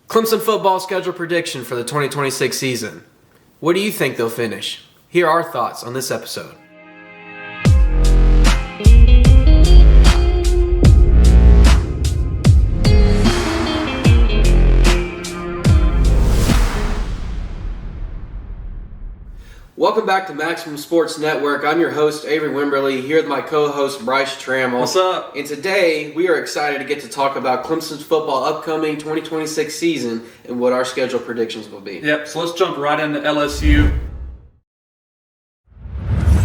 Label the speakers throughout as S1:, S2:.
S1: Clemson football schedule prediction for the 2026 season. Where do you think they'll finish? Here are our thoughts on this episode. Welcome back to Maximum Sports Network. I'm your host, Avery Wimberly, here with my co-host, Brice Trammell.
S2: What's up?
S1: And today, we are excited to get to talk about Clemson's football upcoming 2026 season and what our schedule predictions will be.
S2: Yep, so let's jump right into LSU.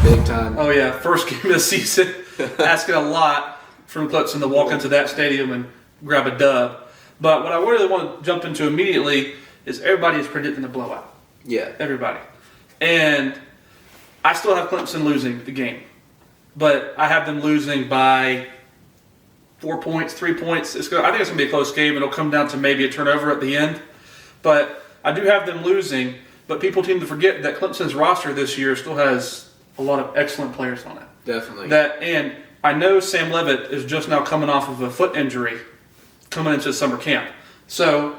S1: Big time.
S2: Oh, yeah, first game of the season. Asking a lot from Clemson to walk into that stadium and grab a dub. But what I really want to jump into immediately is everybody is predicting a blowout.
S1: Yeah.
S2: Everybody. And I still have Clemson losing the game. But I have them losing by 4 points, 3 points. I think it's going to be a close game. It'll come down to maybe a turnover at the end. But I do have them losing. But people tend to forget that Clemson's roster this year still has a lot of excellent players on it.
S1: Definitely.
S2: And I know Sam Leavitt is just now coming off of a foot injury coming into summer camp. So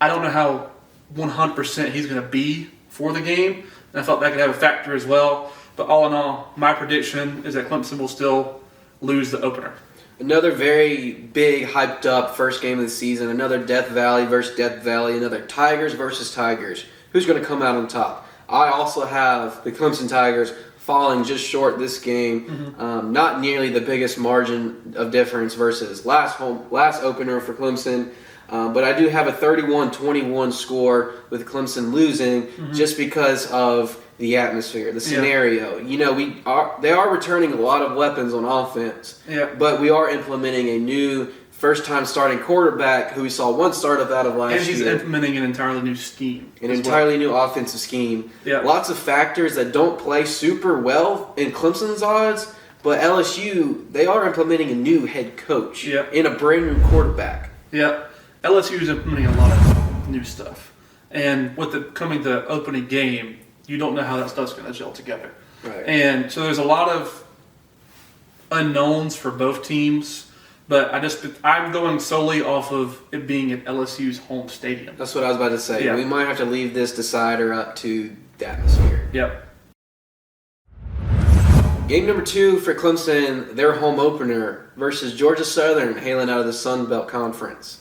S2: I don't know how 100% he's going to be for the game. And I thought that could have a factor as well. But all in all, my prediction is that Clemson will still lose the opener.
S1: Another very big, hyped up first game of the season. Another Death Valley versus Death Valley. Another Tigers versus Tigers. Who's going to come out on top? I also have the Clemson Tigers falling just short this game. Not nearly the biggest margin of difference versus last opener for Clemson. But I do have a 31-21 score with Clemson losing just because of the atmosphere, the scenario. Yeah. You know, they are returning a lot of weapons on offense, but we are implementing a new first-time starting quarterback who we saw one startup out of last year.
S2: And he's implementing an entirely new scheme.
S1: An entirely new offensive scheme.
S2: Yeah.
S1: Lots of factors that don't play super well in Clemson's odds, but LSU, they are implementing a new head coach and a brand new quarterback.
S2: Yeah. LSU is implementing a lot of new stuff. And with the coming to opening game, you don't know how that stuff's going to gel together.
S1: Right.
S2: And so there's a lot of unknowns for both teams. But I'm going solely off of it being at LSU's home stadium.
S1: That's what I was about to say.
S2: Yeah.
S1: We might have to leave this decider up to the atmosphere.
S2: Yep.
S1: Game number 2 for Clemson, their home opener versus Georgia Southern, hailing out of the Sun Belt Conference.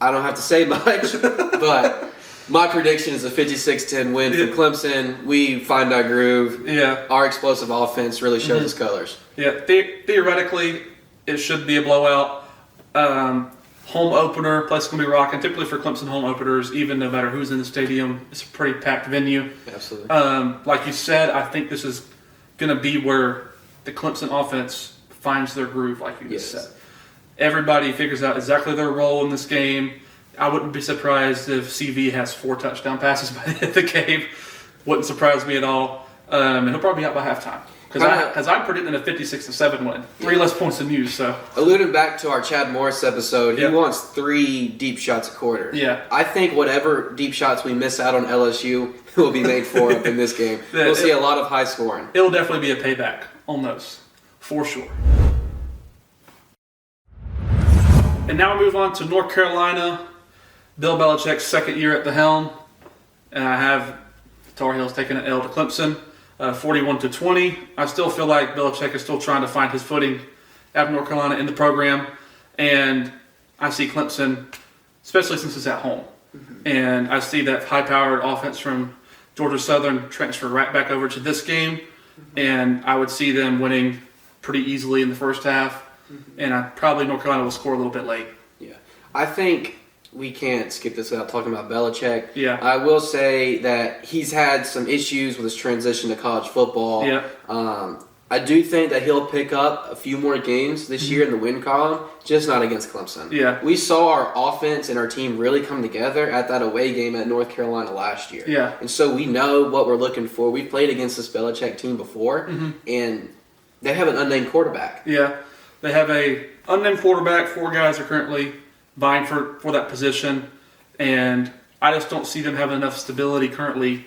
S1: I don't have to say much, but my prediction is a 56-10 win for Clemson. We find our groove.
S2: Yeah.
S1: Our explosive offense really shows its colors.
S2: Yeah. Theoretically, it should be a blowout. Home opener, place is going to be rocking. Typically for Clemson home openers, even no matter who's in the stadium, it's a pretty packed venue.
S1: Absolutely.
S2: Like you said, I think this is going to be where the Clemson offense finds their groove, like you just said. Everybody figures out exactly their role in this game. I wouldn't be surprised if CV has 4 touchdown passes by the end of the game. Wouldn't surprise me at all. And he'll probably be out by halftime. Because I'm predicting a 56-7 win. 3 less points than you, so.
S1: Alluding back to our Chad Morris episode, he wants 3 deep shots a quarter.
S2: Yeah.
S1: I think whatever deep shots we miss out on LSU will be made for up in this game. We'll see a lot of high scoring.
S2: It'll definitely be a payback on those, for sure. And now we move on to North Carolina. Bill Belichick's second year at the helm. And I have the Tar Heels taking an L to Clemson. 41-20. I still feel like Belichick is still trying to find his footing at North Carolina in the program. And I see Clemson, especially since it's at home. And I see that high-powered offense from Georgia Southern transfer right back over to this game. And I would see them winning pretty easily in the first half. And probably North Carolina will score a little bit late.
S1: Yeah. I think we can't skip this without talking about Belichick.
S2: Yeah.
S1: I will say that he's had some issues with his transition to college football.
S2: Yeah.
S1: I do think that he'll pick up a few more games this year in the win column, just not against Clemson.
S2: Yeah.
S1: We saw our offense and our team really come together at that away game at North Carolina last year.
S2: Yeah.
S1: And so we know what we're looking for. We've played against this Belichick team before, and they have an unnamed quarterback.
S2: Yeah. They have a unnamed quarterback. 4 guys are currently vying for that position, and I just don't see them having enough stability currently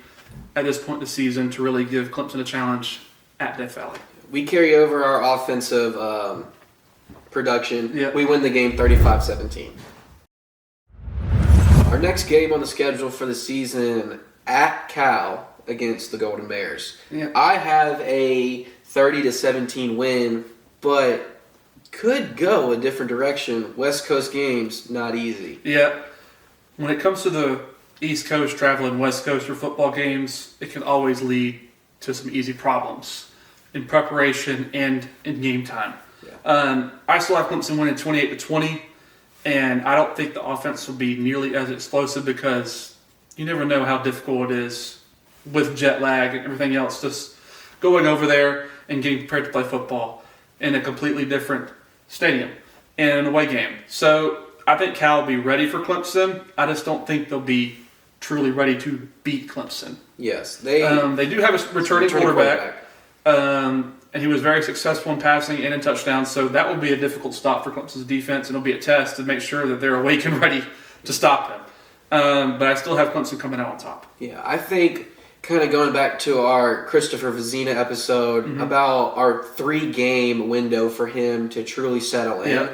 S2: at this point in the season to really give Clemson a challenge at Death Valley.
S1: We carry over our offensive production.
S2: Yeah.
S1: We win the game 35-17. Our next game on the schedule for the season at Cal against the Golden Bears.
S2: Yeah.
S1: I have a 30-17 win, but could go a different direction. West Coast games, not easy.
S2: Yeah. When it comes to the East Coast traveling West Coast for football games, it can always lead to some easy problems in preparation and in game time.
S1: Yeah.
S2: I still have Clemson winning 28-20, and I don't think the offense will be nearly as explosive because you never know how difficult it is with jet lag and everything else, just going over there and getting prepared to play football in a completely different stadium and an away game. So I think Cal will be ready for Clemson. I just don't think they'll be truly ready to beat Clemson.
S1: Yes, they
S2: do have a returning quarterback. And he was very successful in passing and in touchdowns, so that will be a difficult stop for Clemson's defense, and it'll be a test to make sure that they're awake and ready to stop him. But I still have Clemson coming out on top.
S1: Yeah, I think kind of going back to our Christopher Vizina episode about our 3-game window for him to truly settle in.
S2: Yeah.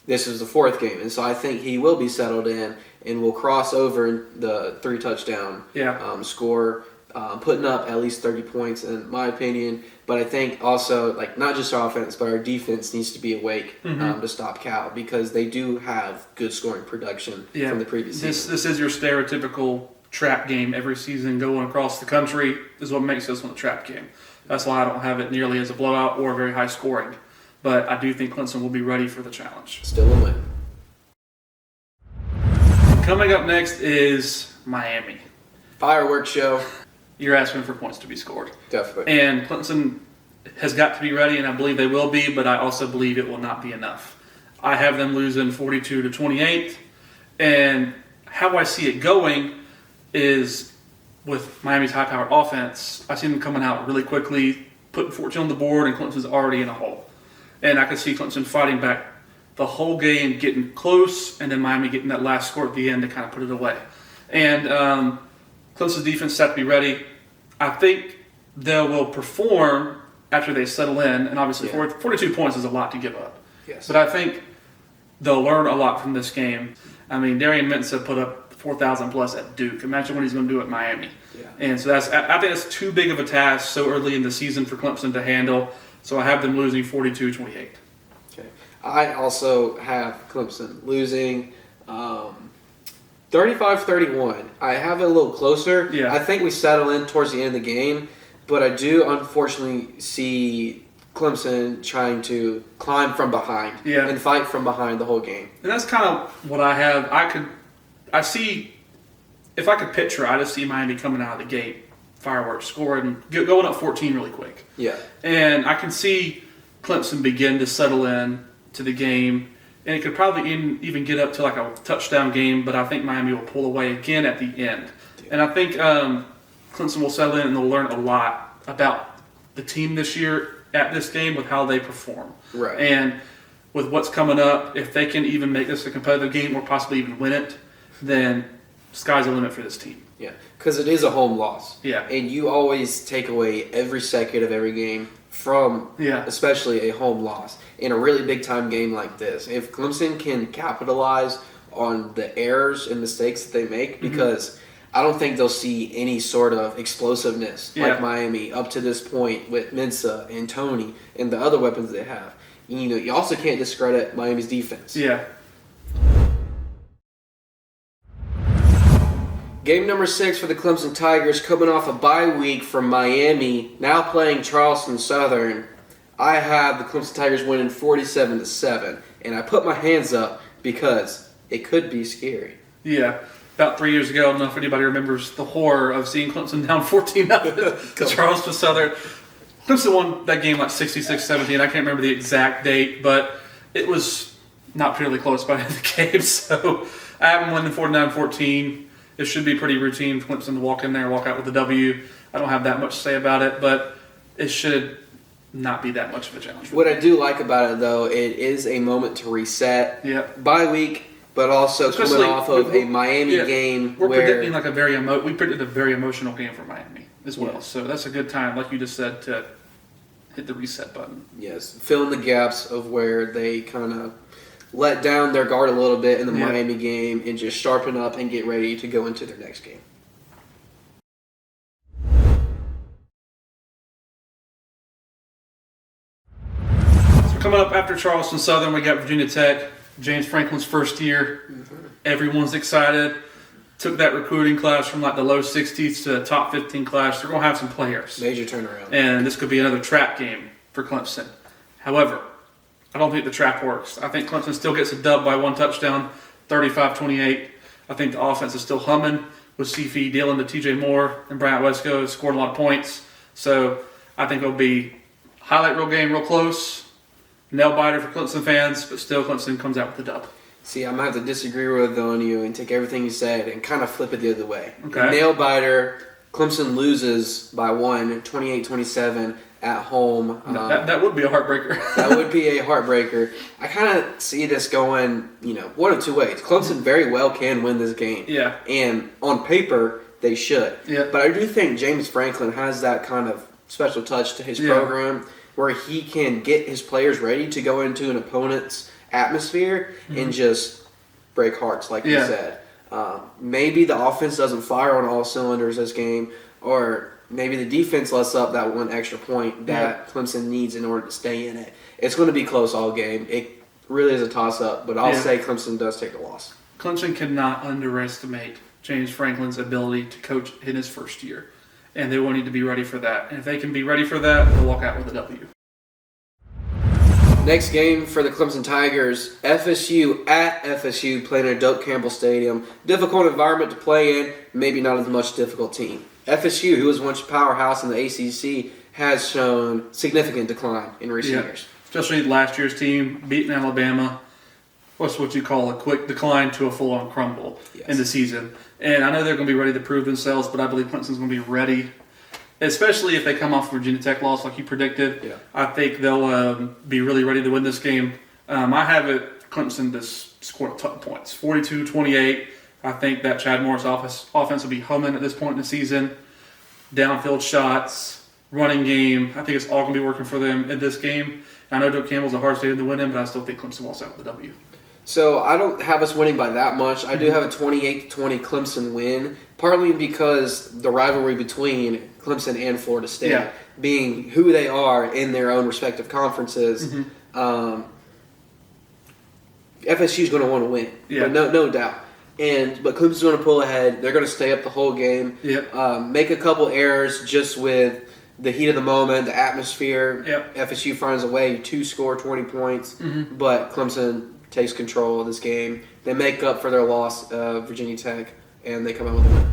S1: This is the 4th game, and so I think he will be settled in and will cross over the 3-touchdown score, putting up at least 30 points in my opinion. But I think also, like, not just our offense, but our defense needs to be awake to stop Cal because they do have good scoring production from the previous season.
S2: This is your stereotypical trap game every season going across the country. This is what makes this one a trap game. That's why I don't have it nearly as a blowout or very high scoring. But I do think Clemson will be ready for the challenge.
S1: Still a win.
S2: Coming up next is Miami.
S1: Fireworks show.
S2: You're asking for points to be scored.
S1: Definitely.
S2: And Clemson has got to be ready, and I believe they will be, but I also believe it will not be enough. I have them losing 42-28, and how I see it going is with Miami's high-powered offense, I see them coming out really quickly, putting 14 on the board, and Clemson's already in a hole. And I can see Clemson fighting back the whole game, getting close, and then Miami getting that last score at the end to kind of put it away. And Clemson's defense has to be ready. I think they will perform after they settle in, and obviously 42 points is a lot to give up.
S1: Yes.
S2: But I think they'll learn a lot from this game. I mean, Darian Mensah put up 4,000 plus at Duke. Imagine what he's going to do at Miami.
S1: Yeah.
S2: And so I think that's too big of a task so early in the season for Clemson to handle. So I have them losing 42-28.
S1: Okay. I also have Clemson losing 35-31. I have it a little closer.
S2: Yeah.
S1: I think we settle in towards the end of the game, but I do unfortunately see Clemson trying to climb from behind and fight from behind the whole game.
S2: And that's kind of what I have. I see, if I could picture, I just see Miami coming out of the gate, fireworks, scoring, going up 14 really quick.
S1: Yeah.
S2: And I can see Clemson begin to settle in to the game, and it could probably even get up to like a touchdown game, but I think Miami will pull away again at the end. And I think Clemson will settle in and they'll learn a lot about the team this year at this game with how they perform.
S1: Right.
S2: And with what's coming up, if they can even make this a competitive game or possibly even win it, then sky's the limit for this team.
S1: Yeah, because it is a home loss.
S2: Yeah.
S1: And you always take away every second of every game from especially a home loss in a really big-time game like this. If Clemson can capitalize on the errors and mistakes that they make, because I don't think they'll see any sort of explosiveness like Miami up to this point with Mensah and Tony and the other weapons they have. You know, you also can't discredit Miami's defense.
S2: Yeah.
S1: Game number 6 for the Clemson Tigers, coming off a bye week from Miami, now playing Charleston Southern. I have the Clemson Tigers winning 47-7, and I put my hands up because it could be scary.
S2: Yeah. About 3 years ago, I don't know if anybody remembers the horror of seeing Clemson down 14-0 to Charleston Southern. Clemson won that game like 66-17. I can't remember the exact date, but it was not particularly close by the game. So I have them winning 49-14. It should be pretty routine for Clemson to walk in there and walk out with a W. I don't have that much to say about it, but it should not be that much of a challenge.
S1: What I do like about it, though, it is a moment to reset.
S2: Yeah.
S1: Bye week, but also coming off of a Miami game
S2: we're
S1: where
S2: predicting like we predicted a very emotional game for Miami as well. Yeah. So that's a good time, like you just said, to hit the reset button.
S1: Yes, fill in the gaps of where they kind of let down their guard a little bit in the
S2: Yeah.
S1: Miami game and just sharpen up and get ready to go into their next game.
S2: So coming up after Charleston Southern, we got Virginia Tech. James Franklin's first year. Everyone's excited. Took that recruiting class from like the low 60s to the top 15 class. They're going to have some players.
S1: Major turnaround.
S2: And this could be another trap game for Clemson. However, I don't think the trap works. I think Clemson still gets a dub by 1 touchdown, 35-28. I think the offense is still humming with CFE dealing to TJ Moore and Bryant Wesco scored a lot of points. So I think it'll be highlight reel game, real close. Nail biter for Clemson fans, but still Clemson comes out with the dub.
S1: See, I'm going to have to disagree with you and take everything you said and kind of flip it the other way.
S2: Okay.
S1: Nail biter, Clemson loses by 1, 28-27 at home.
S2: That would be a heartbreaker.
S1: That would be a heartbreaker. I kind of see this going, one of two ways. Clemson very well can win this game.
S2: Yeah.
S1: And on paper, they should.
S2: Yeah.
S1: But I do think James Franklin has that kind of special touch to his program where he can get his players ready to go into an opponent's atmosphere and just break hearts, like you said. Maybe the offense doesn't fire on all cylinders this game, or maybe the defense lets up that one extra point that Clemson needs in order to stay in it. It's going to be close all game. It really is a toss-up, but I'll say Clemson does take the loss.
S2: Clemson cannot underestimate James Franklin's ability to coach in his first year, and they will need to be ready for that. And if they can be ready for that, they'll walk out with a W.
S1: Next game for the Clemson Tigers, FSU at FSU playing at Doak Campbell Stadium. Difficult environment to play in, maybe not as much difficult team. FSU, who was once a powerhouse in the ACC, has shown significant decline in recent years.
S2: Especially last year's team beating Alabama. What's what you call a quick decline to a full-on crumble in the season. And I know they're going to be ready to prove themselves, but I believe Clemson's going to be ready, especially if they come off Virginia Tech loss like you predicted. Yeah. I think they'll be really ready to win this game. I have it Clemson to score a ton of points, 42-28. I think that Chad Morris offense will be humming at this point in the season. Downfield shots, running game. I think it's all going to be working for them in this game. I know Doak Campbell's a hard stadium to win in, but I still think Clemson walks out with a W.
S1: So I don't have us winning by that much. I do have a 28-20 Clemson win, partly because the rivalry between Clemson and Florida State, being who they are in their own respective conferences. FSU is going to want to win, but no doubt. But Clemson's going to pull ahead. They're going to stay up the whole game. Make a couple errors just with the heat of the moment, the atmosphere. FSU finds a way to score 20 points, but Clemson takes control of this game. They make up for their loss of Virginia Tech, and they come out with a win.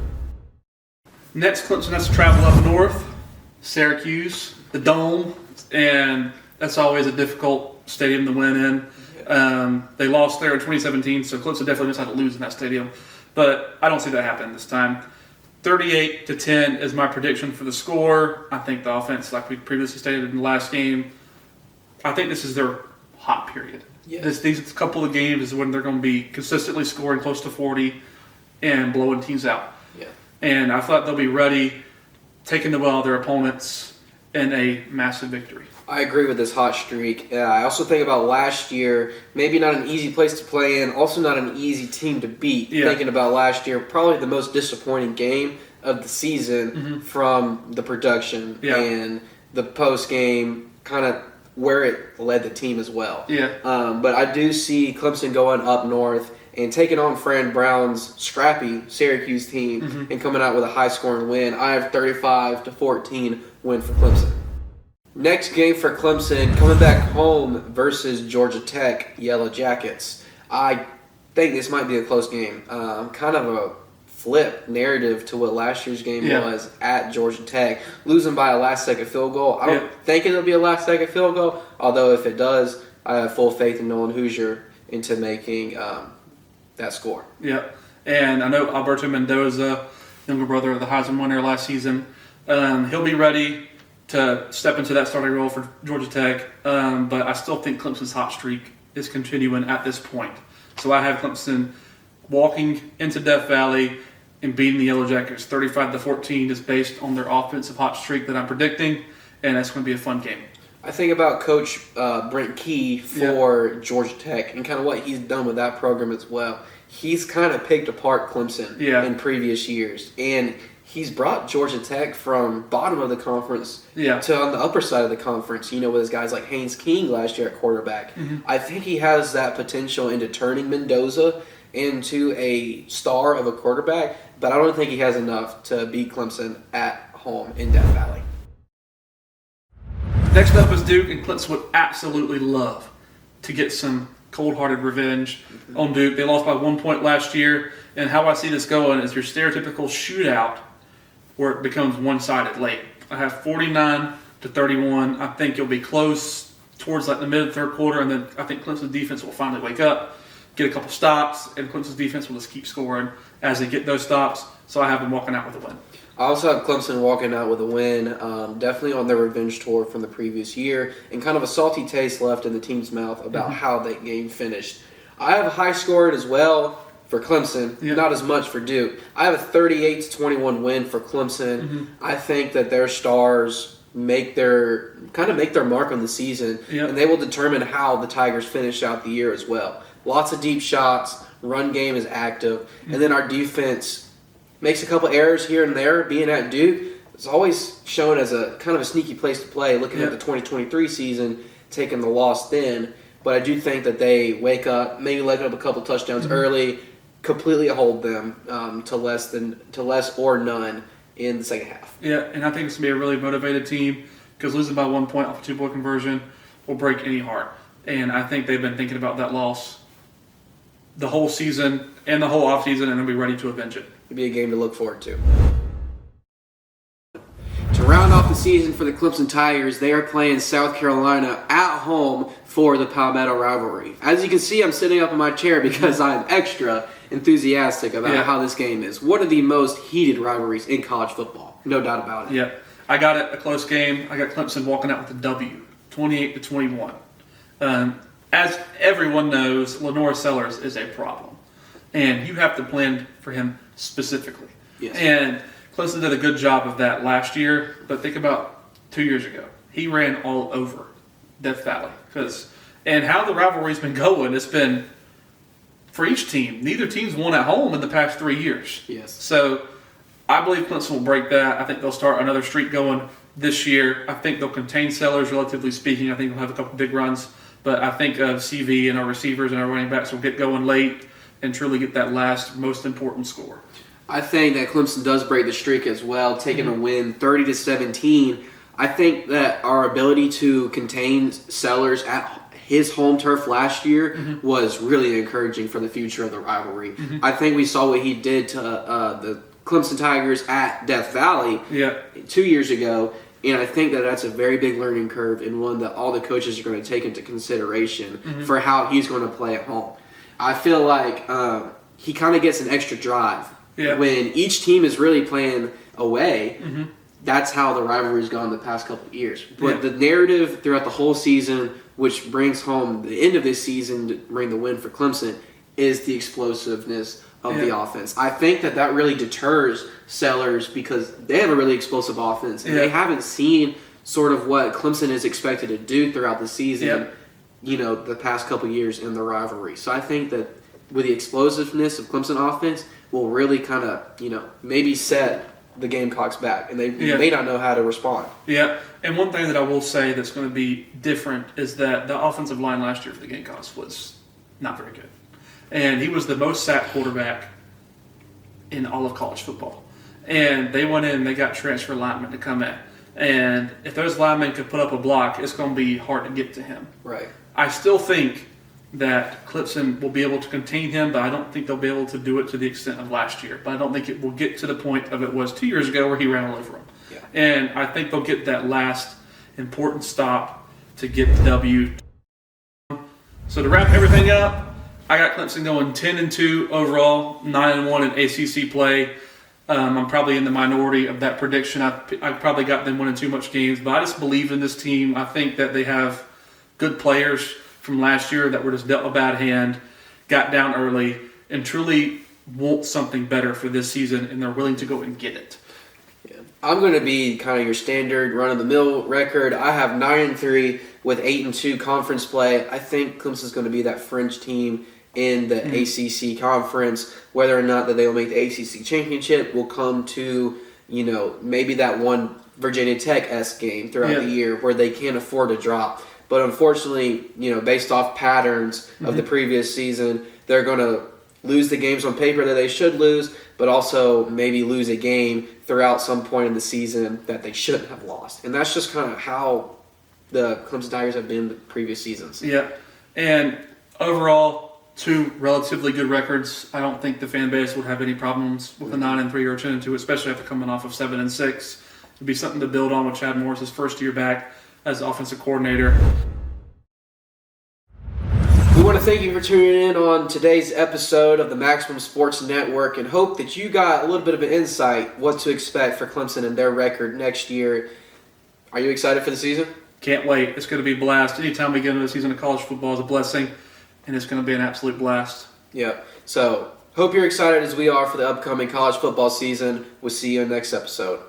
S2: Next, Clemson has to travel up north, Syracuse, the Dome, and that's always a difficult stadium to win in. They lost there in 2017, so Clemson definitely knows how to lose in that stadium. But I don't see that happening this time. 38-10 is my prediction for the score. I think the offense, like we previously stated in the last game, I think this is their hot period. These couple of games is when they're going to be consistently scoring close to 40 and blowing teams out. And I thought they'll be ready, taking the well of their opponents in a massive victory.
S1: I agree with this hot streak. I also think about last year, maybe not an easy place to play in, also not an easy team to beat. Thinking about last year, probably the most disappointing game of the season from the production and the post-game, kind of where it led the team as well. But I do see Clemson going up north and taking on Fran Brown's scrappy Syracuse team and coming out with a high-scoring win. I have 35-14 win for Clemson. Next game for Clemson, coming back home versus Georgia Tech Yellow Jackets. I think this might be a close game. Kind of a flip narrative to what last year's game was at Georgia Tech. Losing by a last-second field goal. I don't think it'll be a last-second field goal, although if it does, I have full faith in Nolan Hoosier into making that score.
S2: And I know Alberto Mendoza, younger brother of the Heisman winner last season, he'll be ready to step into that starting role for Georgia Tech, but I still think Clemson's hot streak is continuing at this point. So I have Clemson walking into Death Valley and beating the Yellow Jackets 35-14 just based on their offensive hot streak that I'm predicting, and that's going to be a fun game.
S1: I think about Coach Brent Key for Georgia Tech and kind of what he's done with that program as well. He's kind of picked apart Clemson in previous years, and he's brought Georgia Tech from bottom of the conference to on the upper side of the conference, with his guys like Haynes King last year at quarterback. I think he has that potential into turning Mendoza into a star of a quarterback, but I don't think he has enough to beat Clemson at home in Death Valley.
S2: Next up is Duke, and Clemson would absolutely love to get some cold-hearted revenge on Duke. They lost by 1 point last year, and how I see this going is your stereotypical shootout where it becomes one-sided late. I have 49-31. I think it'll be close towards like the mid third quarter, and then I think Clemson's defense will finally wake up, get a couple stops, and Clemson's defense will just keep scoring as they get those stops. So I have them walking out with a win.
S1: I also have Clemson walking out with a win, definitely on their revenge tour from the previous year, and kind of a salty taste left in the team's mouth about how that game finished. I have a high score as well for Clemson, not as much for Duke. I have a 38-21 win for Clemson. I think that their stars make their mark on the season, and they will determine how the Tigers finish out the year as well. Lots of deep shots, run game is active, and then our defense makes a couple errors here and there. Being at Duke, it's always shown as a kind of a sneaky place to play, looking at the 2023 season, taking the loss then. But I do think that they wake up, maybe let up a couple touchdowns early, completely hold them to less or none in the second half.
S2: Yeah, and I think it's going to be a really motivated team because losing by 1 point off a 2-point conversion will break any heart. And I think they've been thinking about that loss the whole season and the whole offseason, and they'll be ready to avenge it.
S1: It'll be a game to look forward to. To round off the season for the Clemson Tigers, they are playing South Carolina at home for the Palmetto rivalry. As you can see, I'm sitting up in my chair because I'm extra enthusiastic about how this game is. One of the most heated rivalries in college football. No doubt about it.
S2: Yeah. I got it, a close game. I got Clemson walking out with a W, 28-21. As everyone knows, Lenore Sellers is a problem. And you have to plan for him specifically.
S1: Yes.
S2: And Clemson did a good job of that last year, but think about 2 years ago. He ran all over Death Valley. And how the rivalry's been going, it's been for each team. Neither team's won at home in the past 3 years.
S1: Yes.
S2: So I believe Clemson will break that. I think they'll start another streak going this year. I think they'll contain Sellers, relatively speaking. I think they'll have a couple big runs. But I think CV and our receivers and our running backs will get going late and truly get that last most important score.
S1: I think that Clemson does break the streak as well, taking a win 30-17. I think that our ability to contain Sellers at his home turf last year was really encouraging for the future of the rivalry. I think we saw what he did to the Clemson Tigers at Death Valley 2 years ago, and I think that that's a very big learning curve and one that all the coaches are going to take into consideration for how he's going to play at home. I feel like he kind of gets an extra drive. When each team is really playing away, that's how the rivalry's gone the past couple of years. But the narrative throughout the whole season, which brings home the end of this season to bring the win for Clemson, is the explosiveness of the offense. I think that really deters Sellers because they have a really explosive offense, and they haven't seen sort of what Clemson is expected to do throughout the season, the past couple of years in the rivalry. So I think that with the explosiveness of Clemson offense will really kind of, maybe set the Gamecocks back, and they may not know how to respond.
S2: Yeah, and one thing that I will say that's going to be different is that the offensive line last year for the Gamecocks was not very good. And he was the most sacked quarterback in all of college football. And they went in, they got transfer linemen to come in. And if those linemen could put up a block, it's going to be hard to get to him.
S1: Right.
S2: I still think that Clemson will be able to contain him, but I don't think they'll be able to do it to the extent of last year. But I don't think it will get to the point of it was 2 years ago where he ran all over them.
S1: Yeah.
S2: And I think they'll get that last important stop to get the W. So to wrap everything up, I got Clemson going 10-2 overall, 9-1 in ACC play. I'm probably in the minority of that prediction. I probably got them winning too much games, but I just believe in this team. I think that they have good players from last year that were just dealt a bad hand, got down early, and truly want something better for this season, and they're willing to go and get it.
S1: Yeah. I'm going to be kind of your standard run-of-the-mill record. I have 9-3 with 8-2 conference play. I think Clemson's going to be that fringe team in the ACC conference. Whether or not that they'll make the ACC championship will come to, maybe that one Virginia Tech-esque game throughout the year where they can't afford to drop. But unfortunately, based off patterns of the previous season, they're going to lose the games on paper that they should lose, but also maybe lose a game throughout some point in the season that they shouldn't have lost. And that's just kind of how the Clemson Tigers have been the previous seasons.
S2: Yeah, and overall, 2 relatively good records. I don't think the fan base would have any problems with a 9-3 or a 10-2, especially after coming off of 7-6. It'd be something to build on with Chad Morris's first year back as offensive coordinator.
S1: We want to thank you for tuning in on today's episode of the Maximum Sports Network and hope that you got a little bit of an insight what to expect for Clemson and their record next year. Are you excited for the season?
S2: Can't wait. It's going to be a blast. Anytime we get into the season of college football is a blessing, and it's going to be an absolute blast.
S1: Yeah. So, hope you're excited as we are for the upcoming college football season. We'll see you in the next episode.